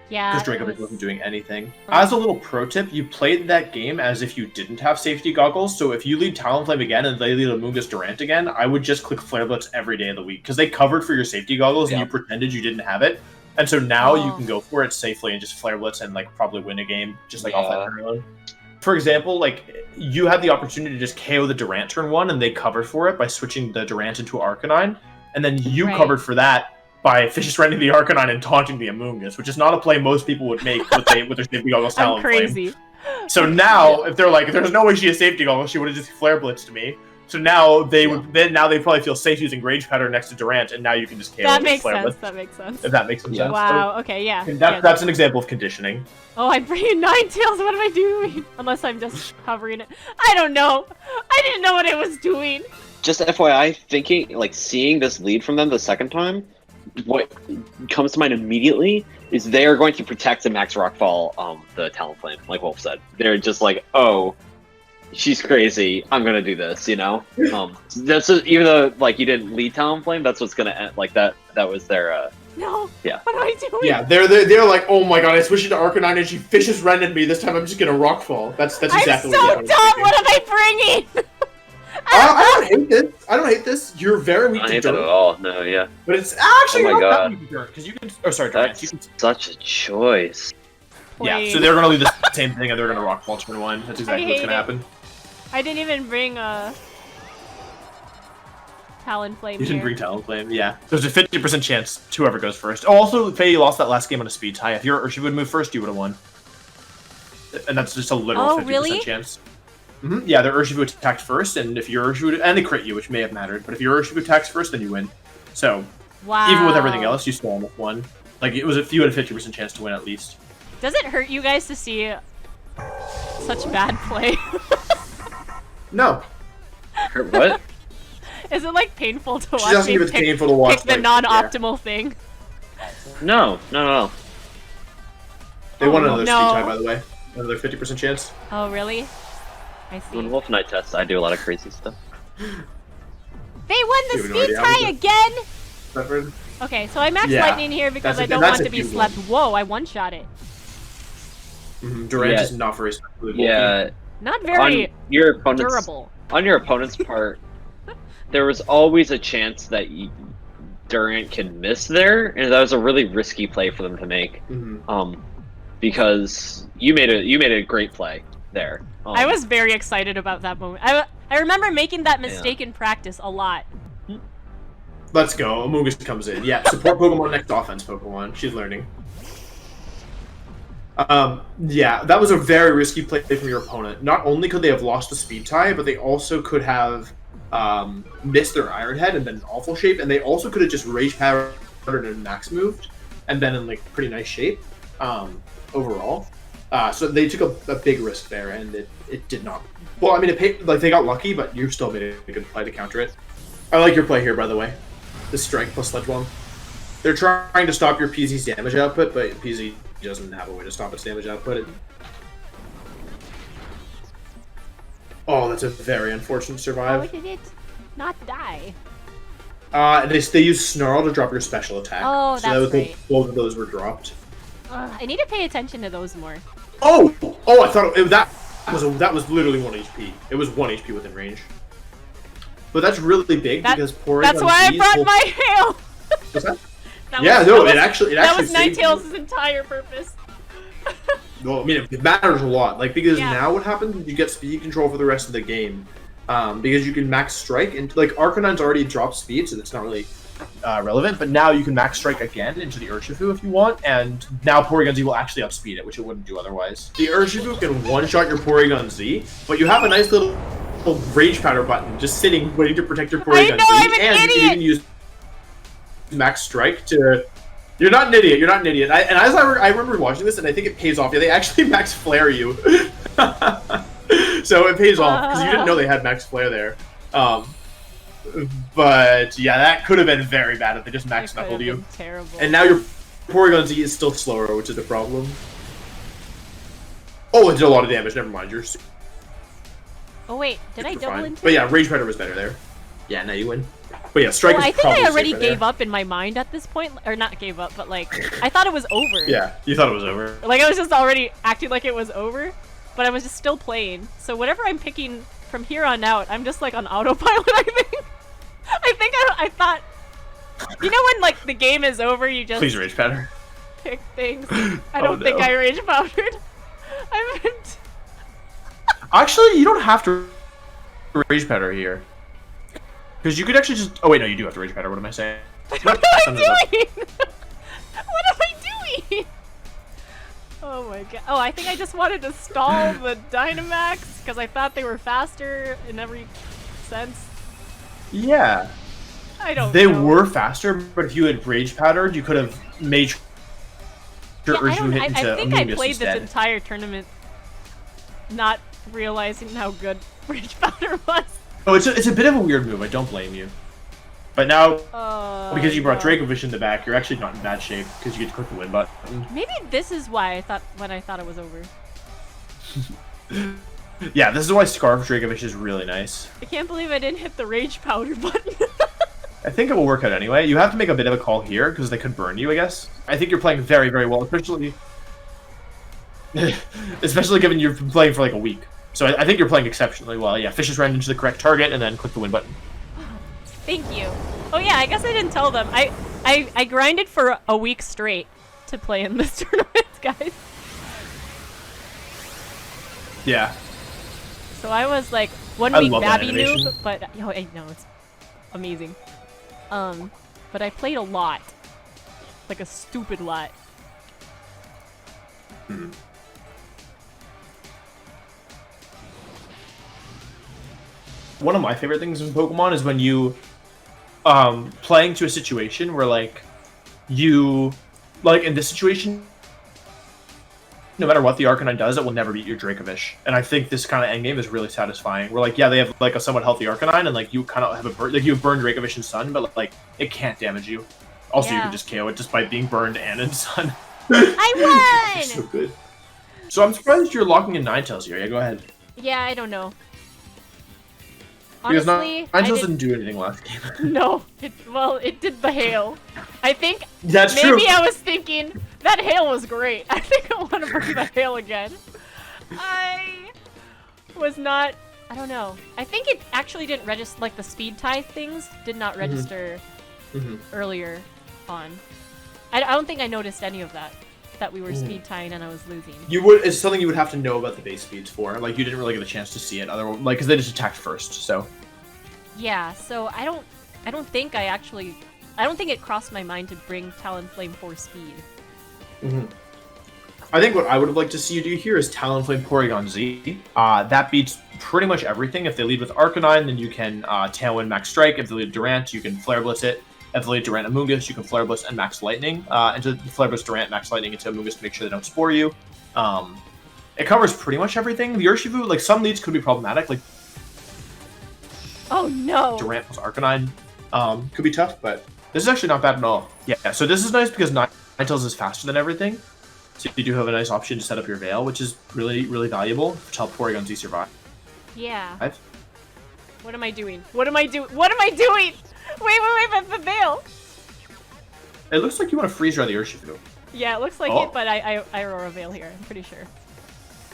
Yeah. Because it Dracovish was- wasn't doing anything. Right. As a little pro tip, you played that game as if you didn't have safety goggles, so if you lead Talonflame again and they lead Amoonguss Durant again, I would just click Flare Blitz every day of the week, because they covered for your safety goggles and Yeah. you pretended you didn't have it. And so now you Oh. can go for it safely and just Flare Blitz and probably win a game, just off Yeah. that turn alone. For example, you had the opportunity to just KO the Durant turn 1 and they covered for it by switching the Durant into Arcanine, and then you Right. covered for that by Vicious Rending the Arcanine and taunting the Amoonguss, which is not a play most people would make with their safety goggles I'm Talonflame. crazy. So now, if they're like, there's no way she has safety goggles, she would have just Flare Blitzed me, So now they would now they probably feel safe using Rage Powder next to Durant, and now you can just KO That with makes Flare sense. Blitz, That makes sense. if that makes some sense. Wow. Okay. Yeah. And Yeah. that's an example of conditioning. Oh, I'm bringing Ninetales. What am I doing? Unless I'm just hovering it. I don't know. I didn't know what I was doing. Just FYI, thinking like seeing this lead from them the second time, what comes to mind immediately is they are going to protect the Max Rockfall, the Talonflame, like Wolf said. They're just like, oh, she's crazy. I'm gonna do this, you know. Even though like you didn't lead Talonflame, that's what's gonna end. Like that was their. No. Yeah. What am I doing? Yeah, they're like, oh my god, I switched into Arcanine and she fishes Ren at me. This time I'm just gonna Rockfall. That's exactly I'm so what I'm dumb. What am I bringing? I don't hate this. I don't hate this. You're very weak I to hate that at dirt, all. No, yeah. but it's actually Oh my not that God. weak to dirt because you can. Oh, sorry, Durant. You That's can, such a choice. yeah, so they're gonna leave the same thing and they're gonna Rockfall turn 1. That's exactly what's hate gonna it. happen. I didn't even bring Talonflame. You didn't here. bring Talonflame, yeah. There's a 50% chance whoever goes first. Oh, also, Faye lost that last game on a speed tie. If your Urshifu would move first, you would have won. And that's just a literal Oh, 50% really? chance. Yeah, their Urshifu attacked first, and if your Urshifu... And they crit you, which may have mattered. But if your Urshifu attacks first, then you win. So, Wow. even with everything else, you still almost won. Like, it was you had a 50% chance to win at least. Does it hurt you guys to see such bad play? No. What? Is it like painful to She's watch asking me if it's painful to watch. pick the like, non-optimal thing? No. They won Oh, another no. speed tie, by the way. Another 50% chance. Oh, really? I see. When Wolf and I test, I do a lot of crazy stuff. They won the You have no speed idea how tie to- again! Redford? Okay, so I max Yeah. lightning here because That's I a- don't that's want a to be huge slept. one. Whoa, I one-shot it. Durant Yeah. is not very spectacular. Yeah. Not very On your opponent's durable. on your opponent's part, there was always a chance that Durant can miss there, and that was a really risky play for them to make. Because you made a great play there. I was very excited about that moment. I remember making that mistake in practice a lot. Let's go. Amogus comes in. Yeah, support Pokemon next offense Pokemon. She's learning. Yeah, that was a very risky play from your opponent. Not only could they have lost the speed tie, but they also could have missed their Iron Head and been in awful shape, and they also could have just Rage Powdered and Max moved and been in like pretty nice shape overall. So they took a big risk there, and it did not. Well, I mean, they got lucky, but you still made a good play to counter it. I like your play here, by the way. The Strike plus Sledge Bomb. They're trying to stop your PZ's damage output, but PZ doesn't have a way to stop its damage output. Oh, that's a very unfortunate How survive. did it not die? They use Snarl to drop your special attack. Oh, so that's right. Both of those were dropped. I need to pay attention to those more. Oh! I thought that was literally 1 HP. It was 1 HP within range. But that's really big because Porygon That's why I Z's brought will- my hail! What's that? That Yeah, was- no, that it was- actually That was saved you. Ninetales' entire purpose. Well, I mean, it matters a lot. Like, because Yeah. now what happens is you get speed control for the rest of the game. Because you can max strike, and like Arcanine's already dropped speed, so that's not really relevant. But now you can max strike again into the Urshifu if you want, and now Porygon Z will actually outspeed it, which it wouldn't do otherwise. The Urshifu can one-shot your Porygon Z, but you have a nice little Rage Powder button just sitting, waiting to protect your Porygon know, Z, I'm an and you idiot! can even use max strike to. You're not an idiot. You're not an idiot. I remember watching this, and I think it pays off. Yeah, they actually max flare you. So it pays off because you didn't know they had max flare there. But yeah, that could have been very bad if they just max That could knuckled have you. been terrible. And now your Porygon Z is still slower, which is the problem. Oh, it did a lot of damage. Never mind. You're Oh wait, did I double fine. into? But yeah, Rage Powder was better there. Yeah, now you win. But yeah, Strike Well, is I think probably I already safer there. gave up in my mind at this point, or not gave up, but like I thought it was over. Yeah, you thought it was over. Like I was just already acting like it was over, but I was just still playing. So whatever I'm picking from here on out, I'm just like on autopilot. I thought. You know when like the game is over, you just Please Rage Powder. pick things. I Oh, don't think no. I rage powdered. I meant. Actually, you don't have to Rage Powder here. Because you could actually just... Oh, wait, no, you do have to Rage Powder. What am I saying? What am I doing? What am I doing? Oh my god. Oh, I think I just wanted to stall the Dynamax because I thought they were faster in every sense. Yeah. I don't They know. were faster, but if you had Rage Powdered, you could have made Yeah, sure you hit into I think I Amoonguss played instead. this entire tournament not realizing how good Rage Powder was. Oh, it's a bit of a weird move. I don't blame you. But now, because you brought no. Dracovish in the back, you're actually not in bad shape because you get to click the win button. Maybe this is why I thought it was over. Yeah, this is why Scarf Dracovish is really nice. I can't believe I didn't hit the Rage Powder button. I think it will work out anyway. You have to make a bit of a call here because they could burn you, I guess. I think you're playing very, very well, especially given you've been playing for like a week. So I think you're playing exceptionally well. Yeah, Fishes ran into the correct target and then click the win button. Thank you. Oh yeah, I guess I didn't tell them. I grinded for a week straight to play in this tournament, guys. Yeah. So I was like 1 I week love that Babby animation. noob, but I know it's amazing. But I played a lot, like a stupid lot. One of my favorite things in Pokemon is when you playing to a situation where like you in this situation, no matter what the Arcanine does, it will never beat your Dracovish. And I think this kind of endgame is really satisfying. Where like, yeah, they have like a somewhat healthy Arcanine, and like you kind of have you have burned Dracovish in Sun, but like it can't damage you. Also, you Yeah. can just KO it just by being burned and in Sun. I won! So good. So I'm surprised you're locking in Ninetales here. Yeah, go ahead. Yeah, I don't know. Because Honestly, Ninetales didn't do anything last game. No, it did the hail. I think That's maybe true. I was thinking that hail was great. I think I want to bring the hail again. I was not. I don't know. I think it actually didn't register. Like the speed tie things did not register earlier on. I don't think I noticed any of that. That we were speed tying and I was losing. It's something you would have to know about the base speeds for. Like you didn't really get a chance to see it, otherwise, like because they just attacked first. So Yeah. So I don't think it crossed my mind to bring Talonflame for speed. I think what I would have liked to see you do here is Talonflame Porygon Z. That beats pretty much everything. If they lead with Arcanine, then you can Tailwind Max Strike. If they lead Durant, you can Flare Blitz it. If they lead Durant Amoonguss, you can Flare Blitz and Max Lightning. Into Flare Blitz Durant, Max Lightning into Amoonguss to make sure they don't spore you. It covers pretty much everything. The Urshifu, like some leads could be problematic, like Oh no! Durant plus Arcanine could be tough, but this is actually not bad at all. Yeah, so this is nice because Ninetales is faster than everything. So you do have a nice option to set up your Veil, which is really, really valuable to help Porygon Z survive. Yeah. What am I doing? What am I doing? What am I doing? Wait, the veil! It looks like you want to freeze dry the Urshifu. Yeah, it looks like Oh. it, but I Aurora Veil here, I'm pretty sure.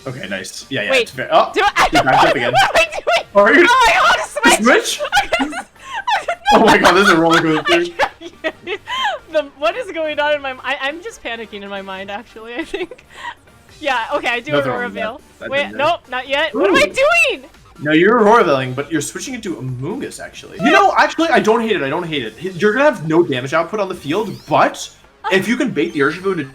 Okay, nice. Yeah. Wait, It's fair. Oh, Do I? you backed up again. What am I doing? Oh, are you Oh my god, switch? Oh my god, this is a roller coaster. What is going on in my mind? I'm just panicking in my mind, actually, I think. Yeah, okay, I do Nothing Aurora wrong with Veil. that. Wait, That nope, not yet. What am I doing? No, you're Aurora Veiling, but you're switching into Amoonguss, actually. You know, actually, I don't hate it. You're gonna have no damage output on the field, but if you can bait the Urshifu into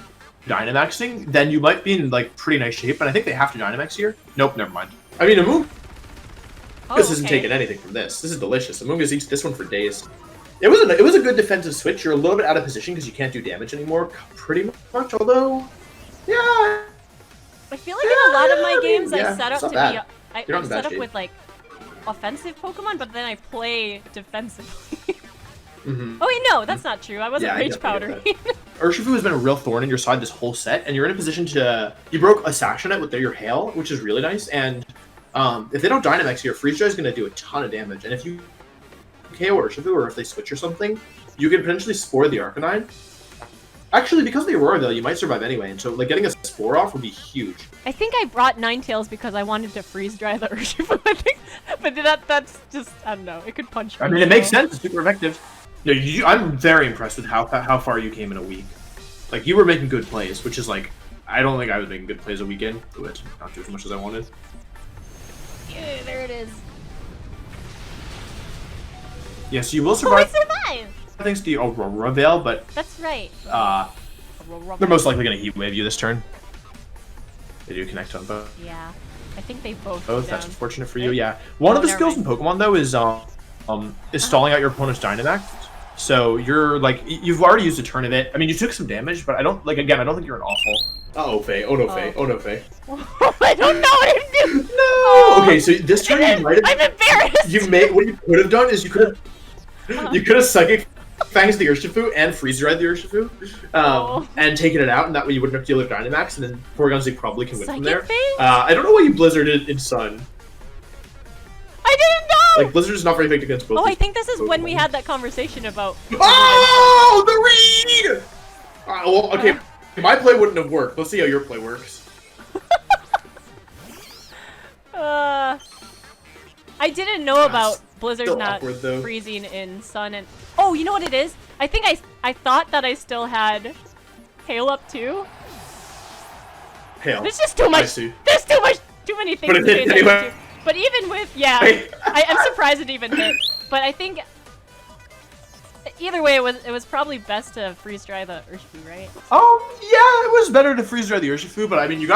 Dynamaxing, then you might be in, like, pretty nice shape, and I think they have to Dynamax here. Nope, never mind. I mean, Amoonguss isn't taking anything from this. This is delicious. Amoonguss eats this one for days. It was a good defensive switch. You're a little bit out of position because you can't do damage anymore, pretty much, although, yeah. I feel like in a lot of my games, yeah, I set up it's not to bad. be. You're I not in set bad up shape. with like offensive Pokemon, but then I play defensively. Oh wait, no, that's not true. I wasn't Yeah, I Rage definitely Powdering. get Urshifu has been a real thorn in your side this whole set, and you're in a position to... You broke a Sashnet with your Hail, which is really nice, and if they don't Dynamax here, Freeze Dry is going to do a ton of damage, and if you KO Urshifu, or if they switch or something, you can potentially Spore the Arcanine. Actually, because of the Aurora Veil, you might survive anyway, and so like getting a Spore off would be huge. I think I brought Ninetales because I wanted to freeze dry the Urshifu. I think, but that's just I don't know. It could punch me. I mean, it makes so- sense. It's super effective. No, I'm very impressed with how far you came in a week. Like, you were making good plays, which is like... I don't think I was making good plays a weekend, but not do as much as I wanted. Yeah, there it is. Yeah, so you will Oh, I survive survived! thanks to the Aurora Veil, but That's right. they're most likely going to Heat Wave you this turn. They do connect on both. Yeah. I think they both. Oh, go that's down. unfortunate for you. Yeah. One of the never skills in Pokemon though is stalling out your opponent's Dynamax. So you're like you've already used a turn of it. I mean, you took some damage, but I don't think you're an awful. Uh-oh, Faye. Oh no, Faye. Oh no, Faye. I don't know what to do. No. Oh. Okay, so this turn you might I'm have. embarrassed. What you could have done is you could have Psychic Fangs the Urshifu and Freeze Dried the Urshifu, and taken it out, and that way you wouldn't have to deal with Dynamax, and then Porygon's League probably can win from there. I don't know why you Blizzarded in Sun. I didn't know. Like Blizzard's not very effective against both. Oh, I think this is Pokemon. when we had that conversation about. Oh, the read! Well, okay, my play wouldn't have worked. Let's see how your play works. I didn't know about Blizzard still not awkward, though. freezing in Sun and. Oh, you know what it is? I think I thought that I still had Hail up too. Hail. There's just too much. I see. There's too many things But to it pay hit attention anyway. to. But even with I'm surprised it even hit. But I think either way, it was probably best to freeze dry the Urshifu, right? Yeah, it was better to freeze dry the Urshifu, but I mean, you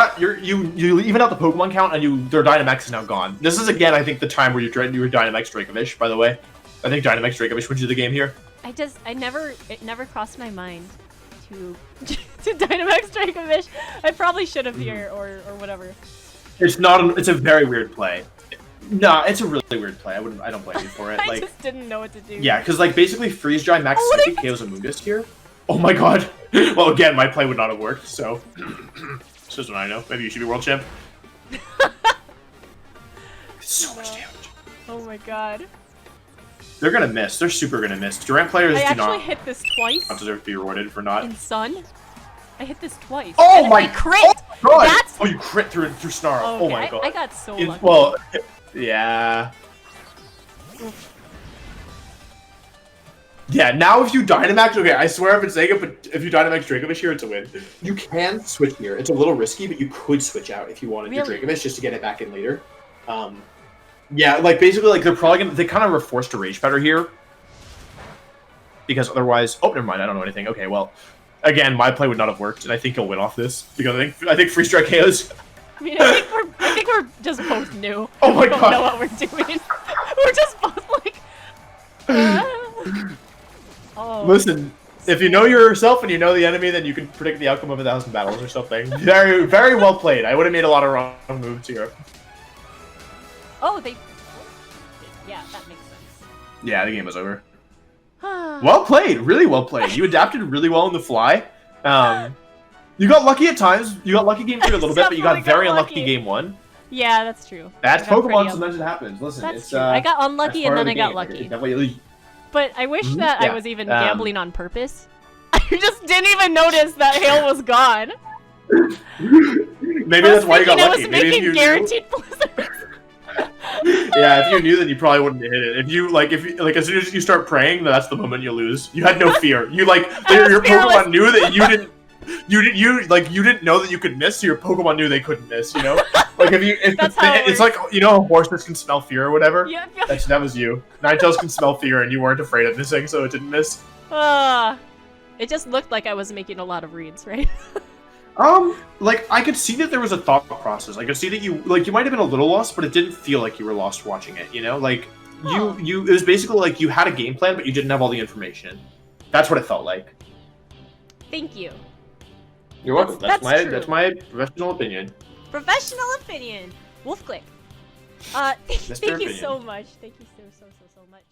even out the Pokemon count, and their Dynamax is now gone. This is again, I think, the time where you were Dynamax Dracovish. By the way, I think Dynamax Dracovish wins you the game here. It never crossed my mind to Dynamax Dracovish. I probably should have here or whatever. It's a very weird play. No, it's a really weird play. I don't blame you for it. I just didn't know what to do. Yeah, because like basically freeze dry max Psychic KOs Amoonguss here. Oh my god. Well, again, my play would not have worked. So, it's just what I know. Maybe you should be world champ. So much damage. Oh my god. They're gonna miss. They're super gonna miss. Durant players I do not actually hit this twice deserve to be rewarded for not. in Sun. I hit this twice. Oh and my I crit! god! That's... Oh, you crit through Snarl. Okay, Oh my god. I got so lucky. Well, yeah. Yeah, now if you Dynamax, okay, I swear I've been saying it, but if you Dynamax Dracovish here, it's a win. You can switch here. It's a little risky, but you could switch out if you wanted your Dracovish just to get it back in later. Yeah, like basically, like they kind of were forced to Rage Powder here. Because otherwise, oh, never mind, I don't know anything. Okay, well, again, my play would not have worked, and I think he'll win off this. Because I think Freeze Strike KOs. I mean, I think we're just both new. Oh my we don't god. know what we're doing. We're just both like... Oh. Listen, if you know yourself and you know the enemy, then you can predict the outcome of 1,000 battles or something. Very, very well played. I would have made a lot of wrong moves here. Oh, yeah, that makes sense. Yeah, the game was over. Well played, really well played. You adapted really well on the fly. You got lucky at times. You got lucky game 3 a little bit, but you got very unlucky game 1. Yeah, that's true. That's Pokemon, sometimes it happens. Listen, that's it's true. I got unlucky and then I got lucky. But I wish that I was even gambling on purpose. I just didn't even notice that Hail was gone. Maybe that's why you got lucky. I was making guaranteed blizzards. Yeah, if you knew, then you probably wouldn't hit it. If you as soon as you start praying, that's the moment you lose. You had no fear. You your Pokemon knew that you didn't. You didn't know that you could miss, so your Pokemon knew they couldn't miss. You know, like it's like horses can smell fear or whatever. Yeah, that was you. Ninetales can smell fear, and you weren't afraid of missing, so it didn't miss. It just looked like I was making a lot of reads, right? Like I could see that there was a thought process. I could see that you might have been a little lost, but it didn't feel like you were lost watching it. You know, like it was basically like you had a game plan, but you didn't have all the information. That's what it felt like. Thank you. You're welcome. That's my professional opinion. Professional opinion. Wolf Glick. Thank you so much. Thank you so much.